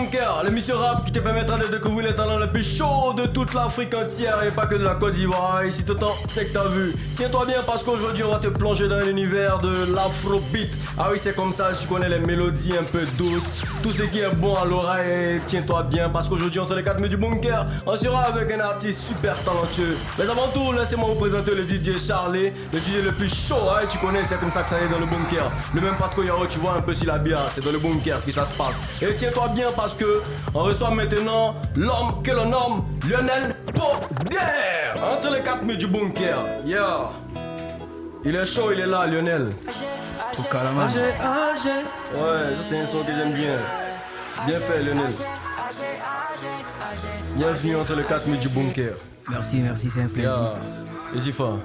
Bunker, l'émission rap qui te permettra de découvrir les talents les plus chauds de toute l'Afrique entière et pas que de la Côte d'Ivoire. Ici t'entends, c'est que t'as vu. Tiens-toi bien parce qu'aujourd'hui on va te plonger dans l'univers de l'afrobeat. Ah oui, c'est comme ça, tu connais les mélodies un peu douces, tout ce qui est bon à l'oreille. Tiens-toi bien parce qu'aujourd'hui entre les 4 murs du Bunker, on sera avec un artiste super talentueux. Mais avant tout, laissez-moi vous présenter le DJ Charlie, le DJ le plus chaud, hein, tu connais, c'est comme ça que ça est dans le Bunker. Le même patron Yaro, tu vois un peu sur la bière, c'est dans le Bunker que ça se passe. Et tiens-toi bien parce que on reçoit maintenant l'homme que l'on nomme Lionel Poder. Entre les 4 murs du Bunker, yeah. Il est chaud, il est là, Lionel. Au calamar. Ouais, ça c'est un son que j'aime bien. Bien fait, Lionel. Bienvenue entre les 4 murs du Bunker. Merci, c'est un plaisir. Yeah. Et j'y fort.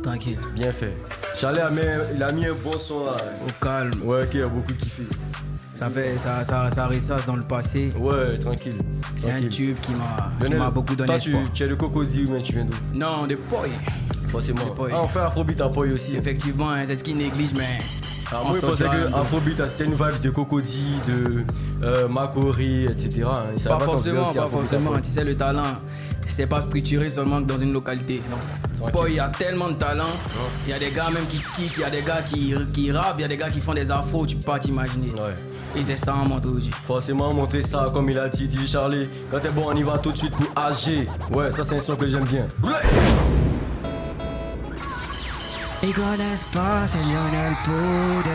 Tranquille. Bien fait. Charlie il a mis un bon son là. Au calme. Ouais, qui a beaucoup kiffé. Ça ressasse dans le passé. Ouais, tranquille. C'est un tube qui m'a beaucoup donné espoir. Tu es de Cocody ou bien tu viens d'où? Non, de Poy. Forcément. Ah, on fait Afrobeat à Poy aussi. Effectivement, hein, c'est ce qui néglige, mais. Moi je pensais que Afrobeat c'était une vibe de Cocody, de Makori, etc. Pas forcément. Tu sais, le talent, c'est pas structuré seulement dans une localité. Non. Poy, il y a tellement de talent. Il y a des gars même qui kick, il y a des gars qui rappent, il y a des gars qui font des afros, tu peux pas t'imaginer. Ouais. Et c'est ça à montrer aujourd'hui. Forcément montrer ça comme il a dit, DJ Charlie. Quand t'es bon, on y va tout de suite pour AG. Ouais, ça c'est un son que j'aime bien. Ils connaissent pas, c'est Lionel Poder.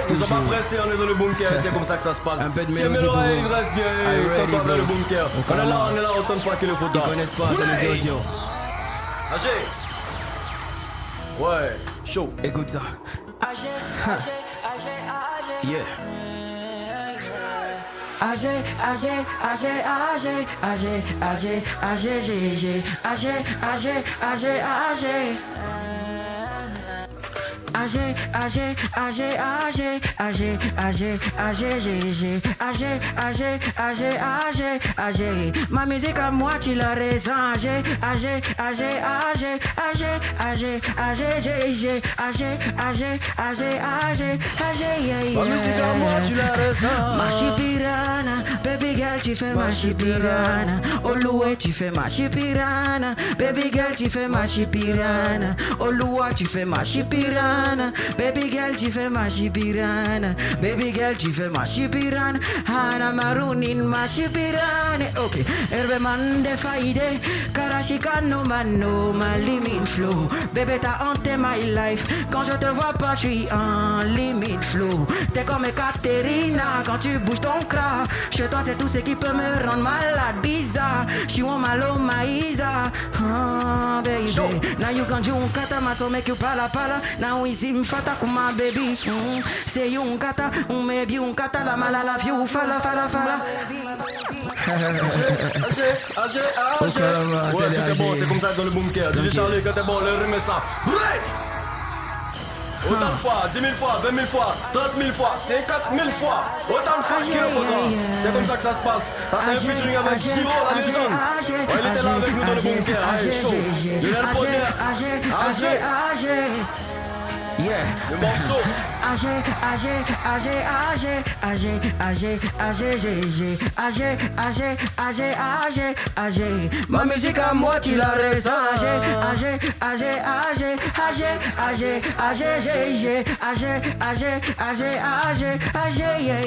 Ils sont pas pressés, on est dans le Bunker, c'est comme ça que ça se passe. Un peu de tiens, mélodie pour il reste bien, quand on est dans le Bunker. On est là autant de fois qu'il le faut. Ils connaissent pas, c'est les osios. AG. Ouais, chaud. Écoute ça. Yeah. Ma musique à moi tu la raison. Ma musique à moi tu la raison. Machipirana, baby girl tu fais machipirana. Oluwe tu fais machipirana, baby girl tu fais machipirana. Oluwa tu fais machipirana, baby girl tu fais machipirana. Baby girl tu fais machipirana. Hana marunin machipirana. Ok, herbe mande faide, karashika no mano, ma limit flow. Bébé t'as hanté my life, quand je te vois pas je suis en limit flow. T'es comme Katerina quand tu bouges ton crâne. Chez toi c'est tout ce qui peut me rendre malade, bizarre. She want my love, my isa. Ah baby, now you can do kata maso make you pala. Now we see mfata kuma baby. Say you kata, maybe you kata la malala view fala. AG. Ouais, tout est bon, c'est comme ça dans le Bunker. DJ Charlie, quand t'es bon, le remet ça. Autant de fois, 10 000 fois, 20 000 fois, 30 000 fois, 50 000 fois. Autant de fois qu'il le faudra. C'est comme ça que ça se passe. Ça c'est un featuring avec Giro, la légende. Ouais, il était là avec nous dans le Bunker. Allez, chaud. Lionel Poder. AG. Yeah. Le morceau. Ma musique à moi tu la ressens.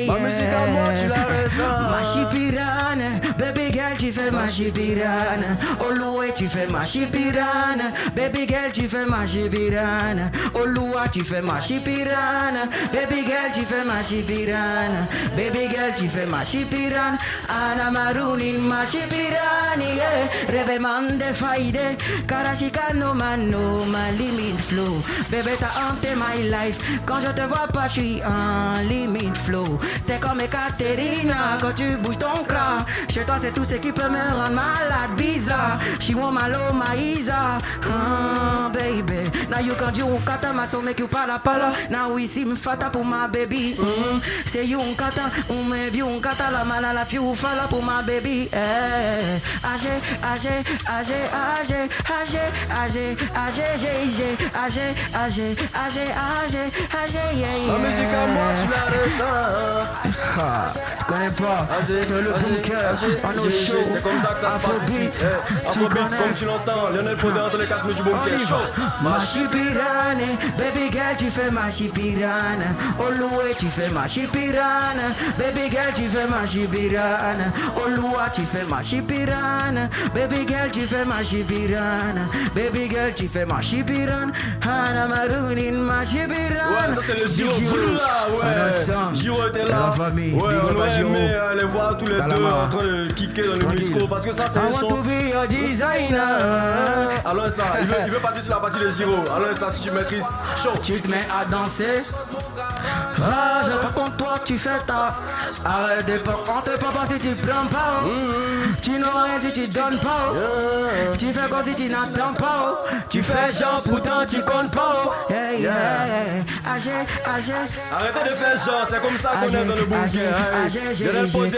Ma musique à moi tu la ressens. Machipirana, baby girl tu fais machipirana. Oluwe tu fais machipirana, baby girl tu fais machipirana. Oluwa tu fais machipirana, baby girl tu fais machipirana. Baby girl tu fais machipirana. Ana marunin machipirani. Rebe mande faide, karashika no mano, ma limit flow. Bébé t'as hanté my life, quand je te vois pas je suis en limit flow. T'es comme Katerina quand tu bouges ton crâne. Chez toi c'est tout ce qui peux me rendre malade, bizarre. She want my love, my Isa. Baby. Now you can do kata, my so make you pala. Now we see me fata pour my baby. Say you kata, maybe you kata la malala few fala pour my baby. Age, yeah. La musique à moi, tu la ressens. Connais pas, c'est le bunker, on est chaud. C'est comme ça que ça se passe ici. Afrobeat, comme tu l'entends, Lionel Podé entre les 4 minutes du bunker. Chaud. Machipirane, baby girl, tu fais machipirane. Oluwe, tu fais machipirane. Baby girl, tu fais machipirane. Oluwa, tu fais machipirane. Baby girl, tu fais machipirane. Baby girl, tu fais machipirane. Hana marunin machipirane. Ouais, ça c'est le Giro. Ouais. Giro était là. Ouais, on aurait aimé les voir tous les deux en train de kicker dans le musco parce que ça c'est un son. I want to be your designer. Alors ça, il veut partir sur la partie de Giro. Alors ça, si tu maîtrises, chaud. Tu te mets à danser. Ah, j'ai pas contre toi, tu fais ta. Arrête de pas compter, papa, si tu prends pas. Tu n'auras rien si tu donnes pas. Tu fais comme si tu n'attends pas. Tu fais genre, pourtant tu comptes pas. Âgé. Arrêtez de faire genre, c'est comme ça qu'on est dans le bunker. Lionel Podé,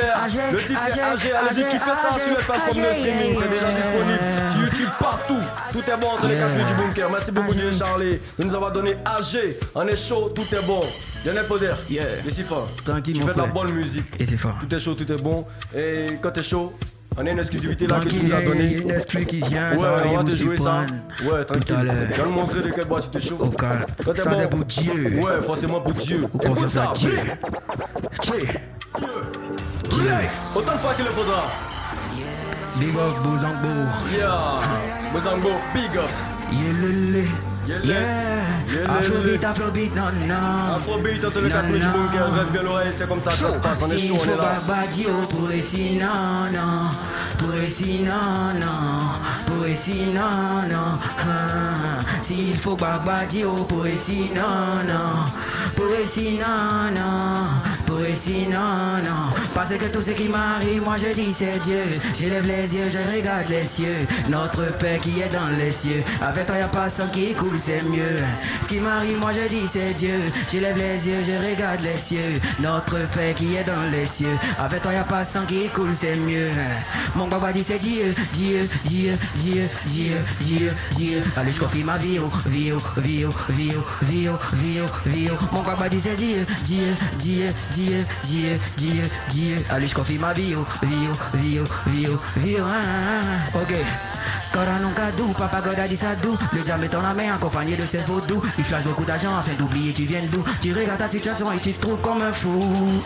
le titre c'est Âgé. Allez-y, kiffez ça sur les plateformes de streaming, c'est déjà disponible. Sur YouTube, partout. Tout est bon entre les 4 minutes du bunker. Merci beaucoup, DJ Charlie, de nous avoir donné Âgé. On est chaud, tout est bon. Lionel Podé, mais c'est fort. Tranquille, tu mon fais de la frère. bonne musique. Et c'est fort. Tout est chaud, tout est bon. Et quand t'es chaud, on a une exclusivité là que tu Tranquille, nous as il y a donnée. une exclu qui vient, Ouais, ça va on va vous te jouer ça. surprendre. Ouais, tranquille. Tout à l'heure. Je vais te montrer de quel bois tu te chauffes. Au calme. Quand t'es Ça, bon. c'est pour Dieu. Ouais, forcément pour Dieu. Ou Écoute confiance ça, à Dieu. Dieu. Autant de fois qu'il le faudra. Big up, Bozambo. Yeah, Mozambo, big up. Yelele. Yeah. Afrobeat, non. Afrobeat entre les 4 minutes du bunker, reste bien l'oreille, c'est comme ça que ça se passe, on est chaud, on est là. Pour ici, non. S'il faut Babadio, pour ici, non. Parce que tout ce qui m'arrive, moi je dis c'est Dieu. Je lève les yeux, je regarde les cieux. Notre Père qui est dans les cieux. Avec toi y a pas sang qui coule, c'est mieux. Ce qui m'arrive, moi je dis c'est Dieu. Je lève les yeux, je regarde les cieux. Notre Père qui est dans les cieux. Avec toi y a pas sang qui coule, c'est mieux. Mon papa dit c'est Dieu. Allez, je confie ma vie. Mon papa dit c'est Dieu. Allez, je confie ma vie. Ok. Cora nunca doux, papa God a dit ça doux. Le diable est dans la main accompagné de ses vaudous. Il flash beaucoup d'argent afin d'oublier tu viens d'où. Tu regardes ta situation et tu te trouves comme un fou.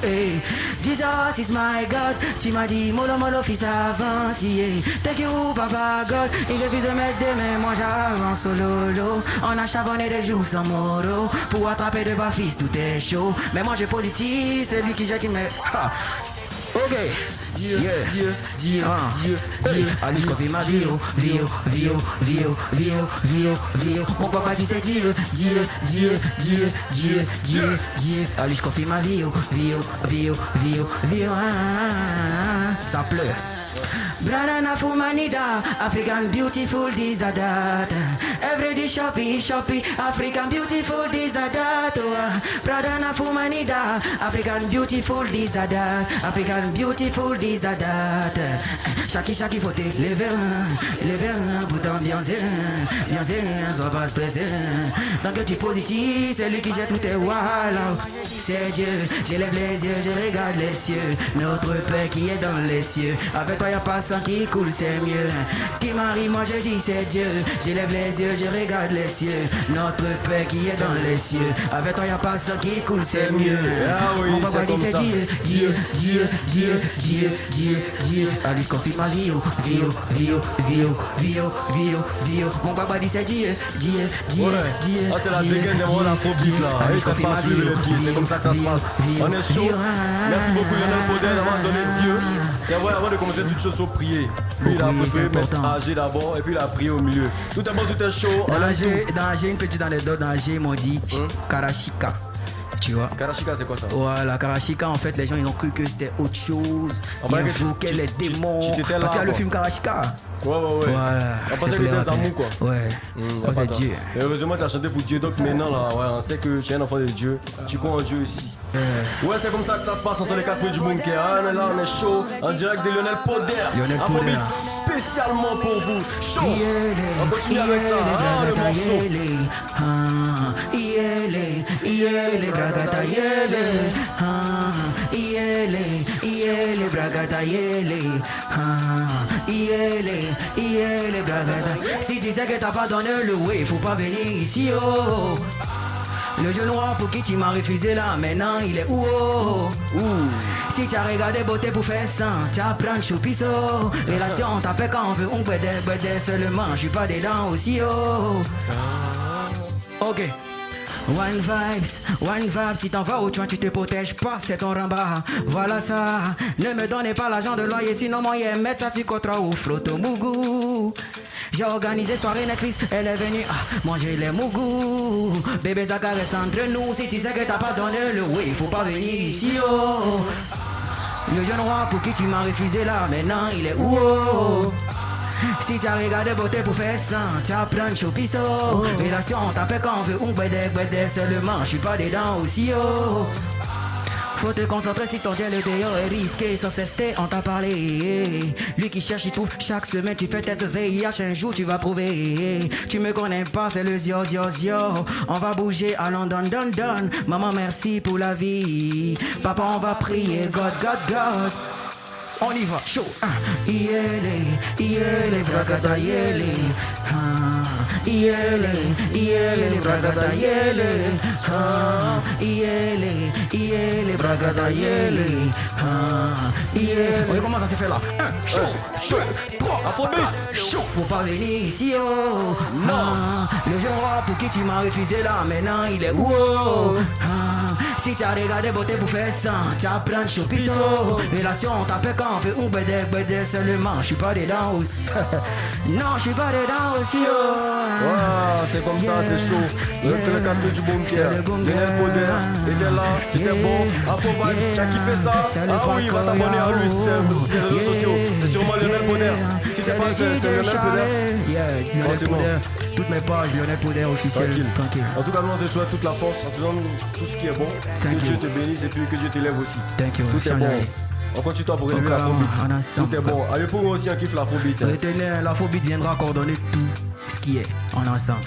Hey. Jesus is my God. Tu m'as dit mollo fils avance. Yeah. Thank you papa God. Il refuse de mettre des mains, moi j'avance solo. On a chavonné des jours sans moro. Pour attraper de bas fils tout est chaud. Mais moi j'ai positif, c'est lui qui j'ai qui me. Ok. Dieu. Allez, je confie ma vie. Mon papa dit c'est Dieu. Allez, je confie ma vie. Ça pleure. Branana Fumanida, African beautiful this that. Every day shoppy, African beautiful this that. Branana Fumanida, African beautiful this that. African beautiful this that. Chaki faut te lever pour t'ambiancer, sois pas stressé. Tant que tu es positif, c'est lui qui jette tout tes voilà. C'est Dieu, je lève les yeux, je regarde les cieux. Notre Père qui est dans les cieux. Avec toi y a pas sang qui coule, c'est mieux. Ce qui m'arrive, moi je dis c'est Dieu. Je lève les yeux, je regarde les cieux. Notre Père qui est dans les cieux. Avec toi y a pas sang qui coule, c'est mieux. Ah oui, mon papa dit c'est Dieu. Allez, je confie ma vie. Mon papa dit c'est Dieu. Ah, c'est la dégaine de mon afrobeat là. Allez, je confie ma vie. C'est comme ça que ça se passe. On est chaud. Merci beaucoup Lionel Podé d'avoir donné Dieu. C'est vrai, avant de commencer toute chose, faut prier. Lui, il a préféré mettre Âgé d'abord et puis il a prié au milieu. Tout est bon, tout est chaud. Dans Âgé, une petite anecdote, dans Âgé, ils m'ont dit Karashika. Tu vois. Karashika, c'est quoi ça? Voilà, Karashika, en fait, les gens ils ont cru que c'était autre chose. Ils invoquaient les démons. Parce qu'il y a le film Karashika. Ouais. Voilà. On pensait que c'était Zamou, quoi. Ouais. C'est Dieu. Et heureusement, tu as chanté pour Dieu. Donc maintenant, là, ouais, on sait que tu es un enfant de Dieu. Tu crois en Dieu aussi. Ouais, c'est comme ça que ça se passe entre les 4 coins du bunker. On est là, on est chaud. En direct de Lionel Poder. Afrobeat spécialement pour vous. Chaud. On continue avec ça. Le morceau. Iele, bragata yele. Iele, bragata yele. Iele, bragata. Si tu sais que t'as pas donné le way, faut pas venir ici, oh. Le jeune roi pour qui tu m'as refusé là, maintenant il est où, oh. Si tu as regardé beauté pour faire ça, tu apprends choupisso. Relation, t'appelles quand on veut, on peut seulement, je suis pas dedans aussi, oh. Ok. One vibes, si t'en vas au tuin, tu te protèges pas, c'est ton ramba. Voilà ça, ne me donnez pas l'argent de loyer, sinon mon yé mettre ça sur contrat ou flotto mougou. J'ai organisé soirée Netflix, elle est venue manger les mougou. Bébé ça caresse entre nous, si tu sais que t'as pas donné le oui, faut pas venir ici, oh. Le jeune roi pour qui tu m'as refusé là, maintenant il est où, oh. Si tu as regardé beauté pour faire ça, tu apprends choupisso. Relation, t'appelles quand on veut, on bedé seulement, je suis pas dedans aussi, oh. Faut te concentrer si ton gel est dehors est risqué. Sans cester, on t'a parlé. Lui qui cherche, il trouve. Chaque semaine, tu fais test de VIH. Un jour, tu vas trouver. Tu me connais pas, c'est le zio. On va bouger à London. Maman, merci pour la vie. Papa, on va prier. God. On y va, chaud. Iele, bragada yele. Iele, bragada yele. Iele, bragada yele. Iele. Comment ça se fait là? Chaud. Afrobeat. Chaud. Faut pas venir ici, oh. Non. Le jeune roi pour qui tu m'as refusé là, maintenant il est où, oh. Si tu as regardé beauté pour faire ça, tu apprends choupisso. Relation, t'appelles quand on fait un bedé seulement, je suis pas dedans aussi. Non, je suis pas dedans aussi, oh. Wow, c'est comme ça, c'est chaud. Le 4 du bunker. Lionel Poder était là, c'était bon. Afro Vibes, tu as kiffé ça? Oui, va t'abonner à lui sur les réseaux sociaux. C'est sûrement Lionel Poder. Si c'est pas, c'est Lionel Poder. Lionel Poder. Toutes mes pages, Lionel Poder officiel. Tranquille. En tout cas, nous on te souhaite toute la force en faisant tout ce qui est bon. Que Dieu te bénisse et puis que Dieu t'élève aussi. Tout est bon. On continue toi pour élever l'afrobeat. Tout est bon. Allez, pour moi aussi, on kiffe l'afrobeat. Retenez, l'afrobeat viendra coordonner tout ce qui est en ensemble.